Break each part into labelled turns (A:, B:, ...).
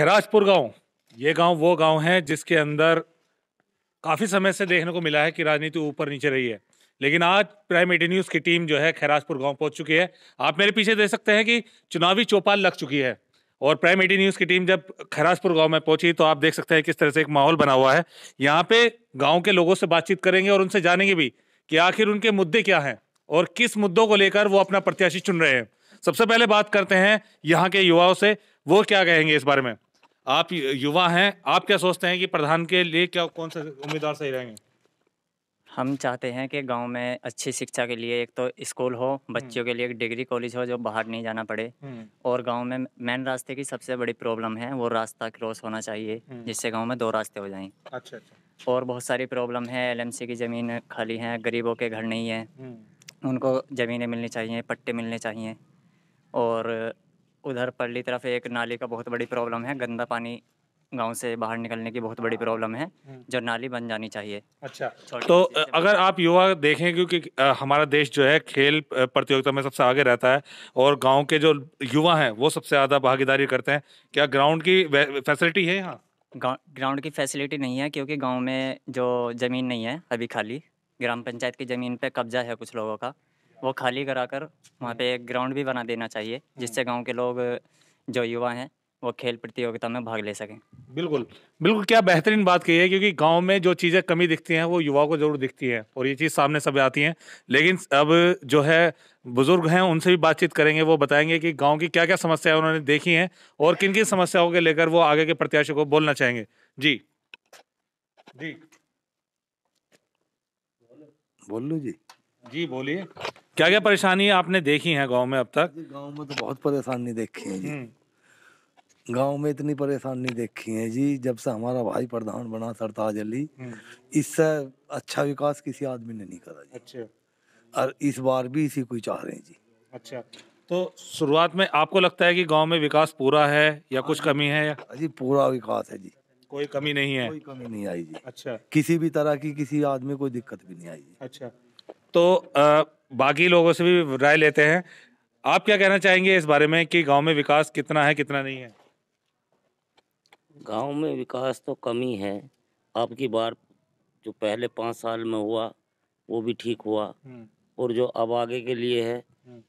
A: खैराजपुर गांव, ये गांव वो गांव है जिसके अंदर काफी समय से देखने को मिला है कि राजनीति ऊपर नीचे रही है। लेकिन आज प्राइम 18 न्यूज की टीम जो है खैराजपुर गांव पहुंच चुकी है। आप मेरे पीछे देख सकते हैं कि चुनावी चौपाल लग चुकी है और प्राइम 18 न्यूज की टीम जब खैराजपुर गांव में पहुंची तो आप देख सकते हैं किस तरह से एक माहौल बना हुआ है। यहाँ पे गांव के लोगों से बातचीत करेंगे और उनसे जानेंगे भी कि आखिर उनके मुद्दे क्या हैं और किस मुद्दों को लेकर वो अपना प्रत्याशी चुन रहे हैं। सबसे पहले बात करते हैं यहाँ के युवाओं से, वो क्या कहेंगे इस बारे में। आप युवा हैं, आप क्या सोचते हैं कि प्रधान के लिए क्या कौन सा उम्मीदवार सही रहेंगे?
B: हम चाहते हैं कि गांव में अच्छी शिक्षा के लिए एक तो स्कूल हो, बच्चों के लिए एक डिग्री कॉलेज हो जो बाहर नहीं जाना पड़े। और गांव में मेन रास्ते की सबसे बड़ी प्रॉब्लम है, वो रास्ता क्रॉस होना चाहिए जिससे गांव में 2 रास्ते हो जाएं।
A: अच्छा अच्छा।
B: और बहुत सारी प्रॉब्लम है, एलएमसी की ज़मीन खाली है, गरीबों के घर नहीं है, उनको ज़मीनें मिलनी चाहिए, पट्टे मिलने चाहिए। और उधर परली तरफ एक नाली का बहुत बड़ी प्रॉब्लम है, गंदा पानी गांव से बाहर निकलने की बहुत बड़ी प्रॉब्लम है, जो नाली बन जानी चाहिए।
A: अच्छा, तो अगर आप युवा देखें, क्योंकि हमारा देश जो है खेल प्रतियोगिता में सबसे आगे रहता है और गांव के जो युवा हैं वो सबसे ज़्यादा भागीदारी करते हैं, क्या ग्राउंड की फैसिलिटी है यहाँ?
B: ग्राउंड की फैसिलिटी नहीं है क्योंकि गांव में जो ज़मीन नहीं है अभी खाली, ग्राम पंचायत की ज़मीन पे कब्जा है कुछ लोगों का, वो खाली कराकर वहाँ पे एक ग्राउंड भी बना देना चाहिए जिससे गांव के लोग जो युवा हैं वो खेल प्रतियोगिता में भाग ले सकें।
A: बिल्कुल बिल्कुल, क्या बेहतरीन बात कही है, क्योंकि गांव में जो चीज़ें कमी दिखती हैं वो युवाओं को जरूर दिखती हैं और ये चीज़ सामने सब आती हैं। लेकिन अब जो है बुजुर्ग हैं उनसे भी बातचीत करेंगे, वो बताएंगे कि गांव की क्या क्या समस्याएं उन्होंने देखी हैं और किन किन समस्याओं के लेकर वो आगे के प्रत्याशी को बोलना चाहेंगे। जी जी
C: बोल लो जी।
A: जी बोलिए, क्या क्या परेशानी आपने देखी हैं गांव में अब तक?
C: गांव में तो बहुत परेशानी देखी है जी। गांव में इतनी परेशानी देखी है जी, जब से हमारा भाई प्रधान बना सरताज अली, इससे अच्छा विकास किसी आदमी ने नहीं करा जी।
A: अच्छा,
C: और इस बार भी इसी को ही चाह रहे हैं जी।
A: अच्छा, तो शुरुआत में आपको लगता है कि गांव में विकास पूरा है या कुछ कमी है या
C: जी पूरा विकास है जी,
A: कोई कमी नहीं है?
C: कोई कमी नहीं आई जी।
A: अच्छा
C: किसी भी तरह की किसी आदमी कोई दिक्कत भी नहीं आई जी।
A: अच्छा, तो बाकी लोगों से भी राय लेते हैं। आप क्या कहना चाहेंगे इस बारे में कि गांव में विकास कितना है कितना नहीं है?
D: गांव में विकास तो कमी है। अब की बार जो पहले 5 साल में हुआ वो भी ठीक हुआ और जो अब आगे के लिए है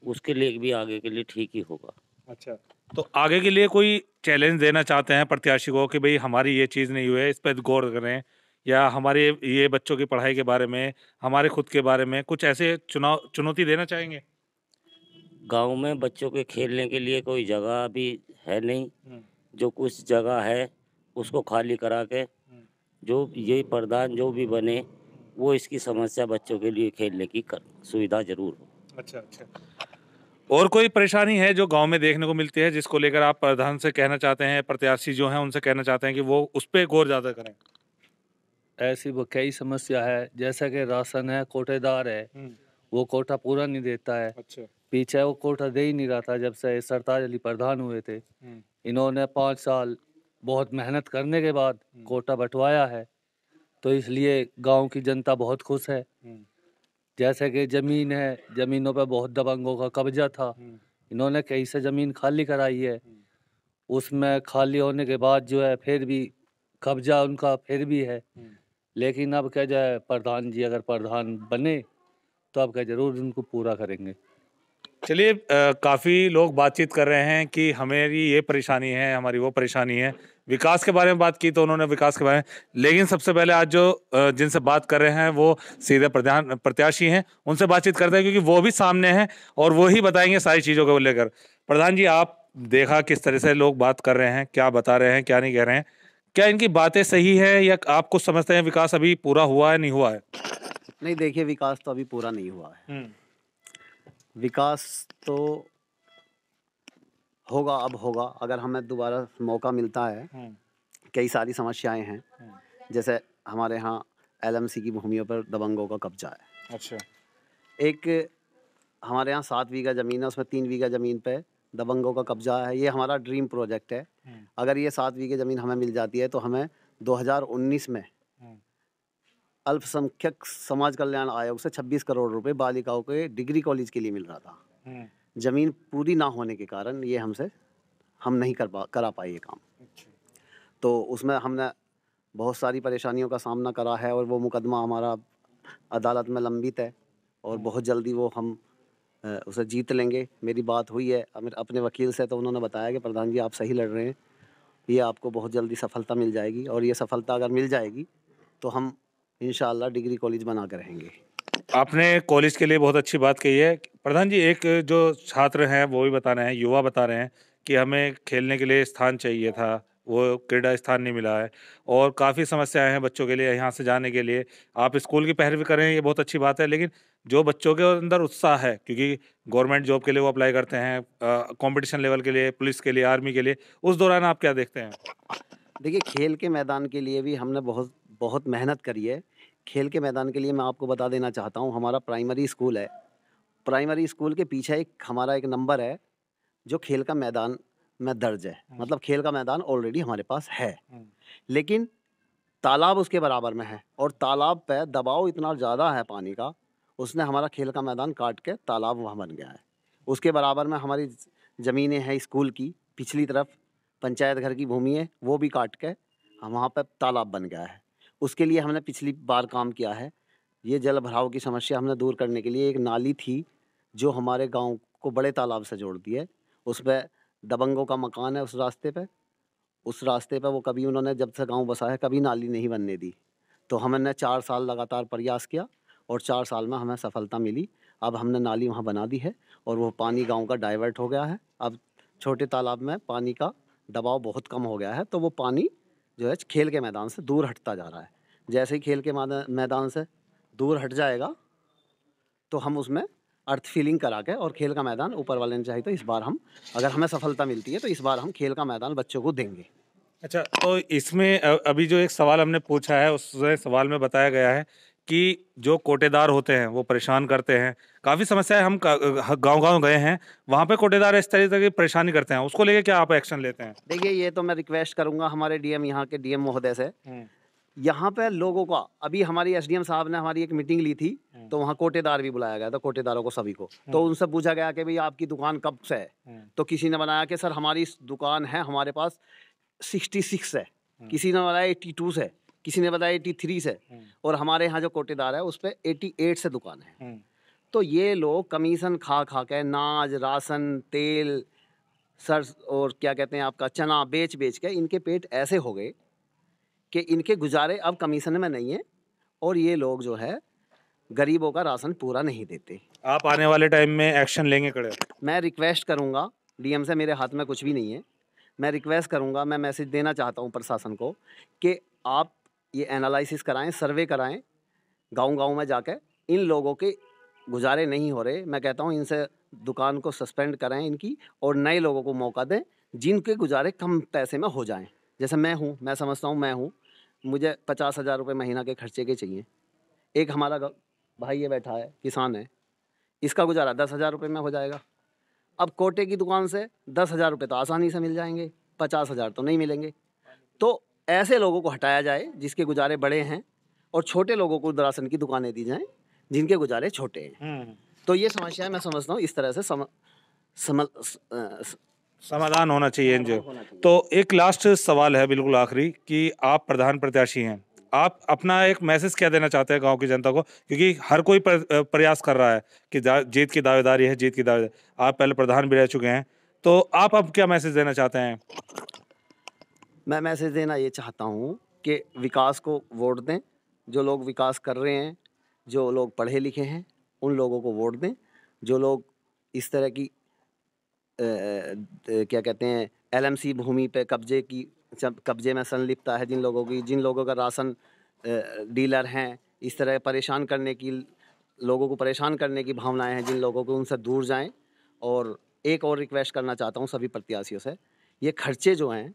D: उसके लिए भी आगे के लिए ठीक ही होगा।
A: अच्छा, तो आगे के लिए कोई चैलेंज देना चाहते हैं प्रत्याशी को कि भाई हमारी ये चीज़ नहीं हुई है, इस पर गौर करें, या हमारे ये बच्चों की पढ़ाई के बारे में, हमारे खुद के बारे में कुछ ऐसे चुनौती देना चाहेंगे?
D: गांव में बच्चों के खेलने के लिए कोई जगह अभी है नहीं। जो कुछ जगह है उसको खाली करा के जो ये प्रधान जो भी बने वो इसकी समस्या बच्चों के लिए खेलने की सुविधा जरूर हो।
A: अच्छा अच्छा, और कोई परेशानी है जो गांव में देखने को मिलती है जिसको लेकर आप प्रधान से कहना चाहते हैं, प्रत्याशी जो हैं उनसे कहना चाहते हैं कि वो उस पर गौर ज्यादा करें?
E: ऐसी वो कई समस्या है, जैसा कि राशन है, कोटेदार है, वो कोटा पूरा नहीं देता है।
A: अच्छा,
E: पीछे वो कोटा दे ही नहीं रहा था जब से सरताज अली प्रधान हुए थे। इन्होंने 5 साल बहुत मेहनत करने के बाद कोटा बंटवाया है, तो इसलिए गांव की जनता बहुत खुश है। जैसे कि ज़मीन है, ज़मीनों पे बहुत दबंगों का कब्जा था, इन्होंने कई से ज़मीन खाली कराई है। उसमें खाली होने के बाद जो है फिर भी कब्जा उनका फिर भी है। लेकिन अब क्या जाए, प्रधान जी अगर प्रधान बने तो अब क्या जरूर उनको पूरा करेंगे।
A: चलिए, काफ़ी लोग बातचीत कर रहे हैं कि हमारी ये परेशानी है, हमारी वो परेशानी है। विकास के बारे में बात की तो उन्होंने विकास के बारे में, लेकिन सबसे पहले आज जो जिनसे बात कर रहे हैं वो सीधे प्रधान प्रत्याशी हैं, उनसे बातचीत करते हैं क्योंकि वो भी सामने हैं और वो ही बताएंगे सारी चीज़ों को लेकर। प्रधान जी, आप देखा किस तरह से लोग बात कर रहे हैं, क्या बता रहे हैं क्या नहीं कह रहे हैं, क्या इनकी बातें सही है या आप कुछ समझते हैं विकास अभी पूरा हुआ है नहीं हुआ है?
F: नहीं, देखिए विकास तो अभी पूरा नहीं हुआ है। विकास तो होगा, अब होगा अगर हमें दोबारा मौका मिलता है। कई सारी समस्याएं हैं, जैसे हमारे यहाँ एलएमसी की भूमियों पर दबंगों का कब्जा है।
A: अच्छा,
F: एक हमारे यहाँ 7 बीघा ज़मीन है, उसमें 3 बीघा ज़मीन पे दबंगों का कब्जा है। ये हमारा ड्रीम प्रोजेक्ट है। अगर ये 7 बीघे ज़मीन हमें मिल जाती है तो हमें 2019 में अल्पसंख्यक समाज कल्याण आयोग से 26 करोड़ रुपए बालिकाओं के डिग्री कॉलेज के लिए मिल रहा था। ज़मीन पूरी ना होने के कारण ये हम नहीं करा पाए ये काम। तो उसमें हमने बहुत सारी परेशानियों का सामना करा है और वो मुकदमा हमारा अदालत में लंबित है और बहुत जल्दी वो हम उसे जीत लेंगे। मेरी बात हुई है अपने वकील से, तो उन्होंने बताया कि प्रधान जी आप सही लड़ रहे हैं, ये आपको बहुत जल्दी सफलता मिल जाएगी और ये सफलता अगर मिल जाएगी तो हम इंशाअल्लाह डिग्री कॉलेज बना कर रहेंगे।
A: आपने कॉलेज के लिए बहुत अच्छी बात कही है प्रधान जी। एक जो छात्र हैं वो भी बता रहे हैं, युवा बता रहे हैं कि हमें खेलने के लिए स्थान चाहिए था, वो क्रीड़ा स्थान नहीं मिला है और काफ़ी समस्याएं हैं बच्चों के लिए यहाँ से जाने के लिए। आप स्कूल की पैरवी कर रहे हैं, ये बहुत अच्छी बात है, लेकिन जो बच्चों के अंदर उत्साह है, क्योंकि गवर्नमेंट जॉब के लिए वो अप्लाई करते हैं, कंपटीशन लेवल के लिए, पुलिस के लिए, आर्मी के लिए, उस दौरान आप क्या देखते हैं?
F: देखिए, खेल के मैदान के लिए भी हमने बहुत बहुत मेहनत करी है। खेल के मैदान के लिए मैं आपको बता देना चाहता हूँ, हमारा प्राइमरी स्कूल है। प्राइमरी स्कूल के पीछे हमारा एक नंबर है जो खेल का मैदान में दर्ज है। मतलब खेल का मैदान ऑलरेडी हमारे पास है, लेकिन तालाब उसके बराबर में है और तालाब पे दबाव इतना ज़्यादा है पानी का, उसने हमारा खेल का मैदान काट के तालाब वहाँ बन गया है। उसके बराबर में हमारी ज़मीनें हैं स्कूल की, पिछली तरफ पंचायत घर की भूमि है, वो भी काट के हम वहाँ पे तालाब बन गया है। उसके लिए हमने पिछली बार काम किया है। ये जल भराव की समस्या हमने दूर करने के लिए एक नाली थी जो हमारे गांव को बड़े तालाब से जोड़ती है, उस पर दबंगों का मकान है। उस रास्ते पे वो कभी उन्होंने जब से गांव बसा है कभी नाली नहीं बनने दी। तो हमने 4 साल लगातार प्रयास किया और 4 साल में हमें सफलता मिली। अब हमने नाली वहाँ बना दी है और वो पानी गांव का डाइवर्ट हो गया है। अब छोटे तालाब में पानी का दबाव बहुत कम हो गया है, तो वो पानी जो है खेल के मैदान से दूर हटता जा रहा है। जैसे ही खेल के मैदान से दूर हट जाएगा तो हम उसमें अर्थ फीलिंग करा के और खेल का मैदान ऊपर वाले ने चाहिए तो इस बार हम, अगर हमें सफलता मिलती है तो इस बार हम खेल का मैदान बच्चों को देंगे।
A: अच्छा, तो इसमें अभी जो एक सवाल हमने पूछा है, उस सवाल में बताया गया है कि जो कोटेदार होते हैं वो परेशान करते हैं। काफ़ी समस्याएं, हम गांव-गांव गए हैं, वहाँ पे कोटेदार इस तरीके की परेशानी करते हैं, उसको लेके क्या आप एक्शन लेते हैं?
F: देखिए, ये तो मैं रिक्वेस्ट करूंगा हमारे डीएम, यहाँ के डीएम महोदय से। यहाँ पे लोगों का, अभी हमारी एसडीएम साहब ने हमारी एक मीटिंग ली थी, तो वहाँ कोटेदार भी बुलाया गया था, कोटेदारों को सभी को। तो उनसे पूछा गया कि भाई आपकी दुकान कब से है? तो किसी ने बताया कि सर हमारी दुकान है, हमारे पास 66 है, किसी ने बताया 82 से, किसी ने बताया 83 से, और हमारे यहाँ जो कोटेदार है उस पर 88 से दुकान है। तो ये लोग कमीशन खा खा के नाज, राशन, तेल, सर और क्या कहते हैं आपका चना बेच बेच के इनके पेट ऐसे हो गए कि इनके गुजारे अब कमीशन में नहीं है और ये लोग जो है गरीबों का राशन पूरा नहीं देते।
A: आप आने वाले टाइम में एक्शन लेंगे कड़े?
F: मैं रिक्वेस्ट करूंगा डीएम से, मेरे हाथ में कुछ भी नहीं है, मैं रिक्वेस्ट करूंगा, मैं मैसेज देना चाहता हूं प्रशासन को कि आप ये एनालिसिस कराएं, सर्वे कराएं, गांव-गांव में जाकर इन लोगों के गुजारे नहीं हो रहे। मैं कहता हूं इनसे दुकान को सस्पेंड कराएं इनकी और नए लोगों को मौका दें जिनके गुजारे कम पैसे में हो जाएं। जैसे मैं हूं, मैं समझता हूं मैं हूं, मुझे 50,000 रुपये महीना के खर्चे के चाहिए। एक हमारा भाई ये बैठा है, किसान है, इसका गुजारा 10,000 रुपये में हो जाएगा। अब कोटे की दुकान से 10,000 रुपये तो आसानी से मिल जाएंगे, 50,000 तो नहीं मिलेंगे। तो ऐसे लोगों को हटाया जाए जिसके गुजारे बड़े हैं और छोटे लोगों को राशन की दुकानें दी जाएं जिनके गुजारे छोटे हैं। तो ये समस्या मैं समझता हूँ इस तरह से
A: समाधान होना चाहिए इनसे। तो एक लास्ट सवाल है, बिल्कुल आखिरी, कि आप प्रधान प्रत्याशी हैं, आप अपना एक मैसेज क्या देना चाहते हैं गांव की जनता को, क्योंकि हर कोई प्रयास कर रहा है कि जीत की दावेदारी है, जीत की दावेदारी। आप पहले प्रधान भी रह चुके हैं, तो आप अब क्या मैसेज देना चाहते हैं?
F: मैं मैसेज देना ये चाहता हूँ कि विकास को वोट दें। जो लोग विकास कर रहे हैं, जो लोग पढ़े लिखे हैं, उन लोगों को वोट दें। जो लोग इस तरह की क्या कहते हैं एलएमसी भूमि पे कब्जे में संलिप्तता है, जिन लोगों का राशन डीलर हैं, इस तरह परेशान करने की, लोगों को परेशान करने की भावनाएं हैं जिन लोगों को, उनसे दूर जाएं। और एक और रिक्वेस्ट करना चाहता हूं सभी प्रत्याशियों से, ये खर्चे जो हैं,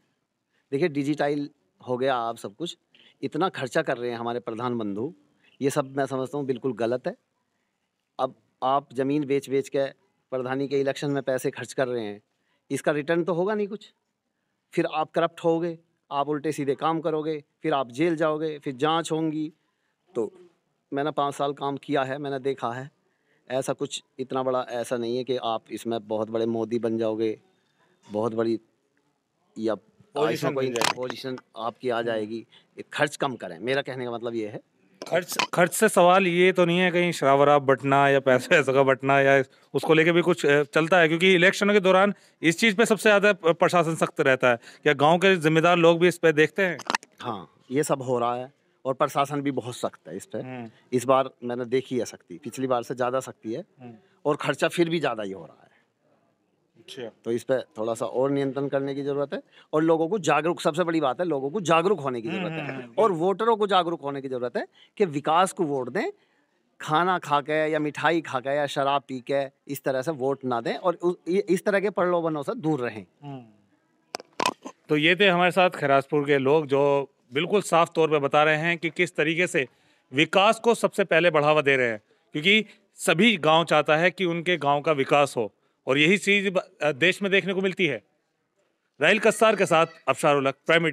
F: देखिए डिजिटाइल हो गया आप सब कुछ, इतना खर्चा कर रहे हैं हमारे प्रधान बंधु, ये सब मैं समझता हूँ बिल्कुल गलत है। अब आप ज़मीन बेच बेच के प्रधानी के इलेक्शन में पैसे खर्च कर रहे हैं, इसका रिटर्न तो होगा नहीं कुछ, फिर आप करप्ट होगे, आप उल्टे सीधे काम करोगे, फिर आप जेल जाओगे, फिर जांच होंगी। तो मैंने 5 साल काम किया है, मैंने देखा है, ऐसा कुछ इतना बड़ा ऐसा नहीं है कि आप इसमें बहुत बड़े मोदी बन जाओगे, बहुत बड़ी या
A: पोजीशन
F: कोई
A: मिल जाएगी।
F: पोजीशन आपकी आ जाएगी। खर्च कम करें, मेरा कहने का मतलब ये है।
A: खर्च से सवाल ये तो नहीं है कहीं शराब वराब बटना या पैसे ऐसा का बटना, या उसको लेके भी कुछ चलता है? क्योंकि इलेक्शनों के दौरान इस चीज़ पे सबसे ज़्यादा प्रशासन सख्त रहता है। क्या गांव के जिम्मेदार लोग भी इस पे देखते हैं?
F: हाँ, ये सब हो रहा है और प्रशासन भी बहुत सख्त है इस पे। इस बार मैंने देखी है सख्ती, पिछली बार से ज़्यादा सख्ती है और खर्चा फिर भी ज़्यादा ही हो रहा है।
A: अच्छा।
F: तो इस पे थोड़ा सा और नियंत्रण करने की ज़रूरत है और लोगों को जागरूक, सबसे बड़ी बात है, लोगों को जागरूक होने की ज़रूरत है और वोटरों को जागरूक होने की ज़रूरत है कि विकास को वोट दें। खाना खा के या मिठाई खा के या शराब पी के इस तरह से वोट ना दें और इस तरह के प्रलोभनों से दूर रहें।
A: तो ये थे हमारे साथ खैरासपुर के लोग जो बिल्कुल साफ तौर पे बता रहे हैं कि किस तरीके से विकास को सबसे पहले बढ़ावा दे रहे हैं, क्योंकि सभी गांव चाहता है कि उनके गांव का विकास हो और यही चीज़ देश में देखने को मिलती है। राहिल कस्सार के साथ अफशार उल हक, प्राइम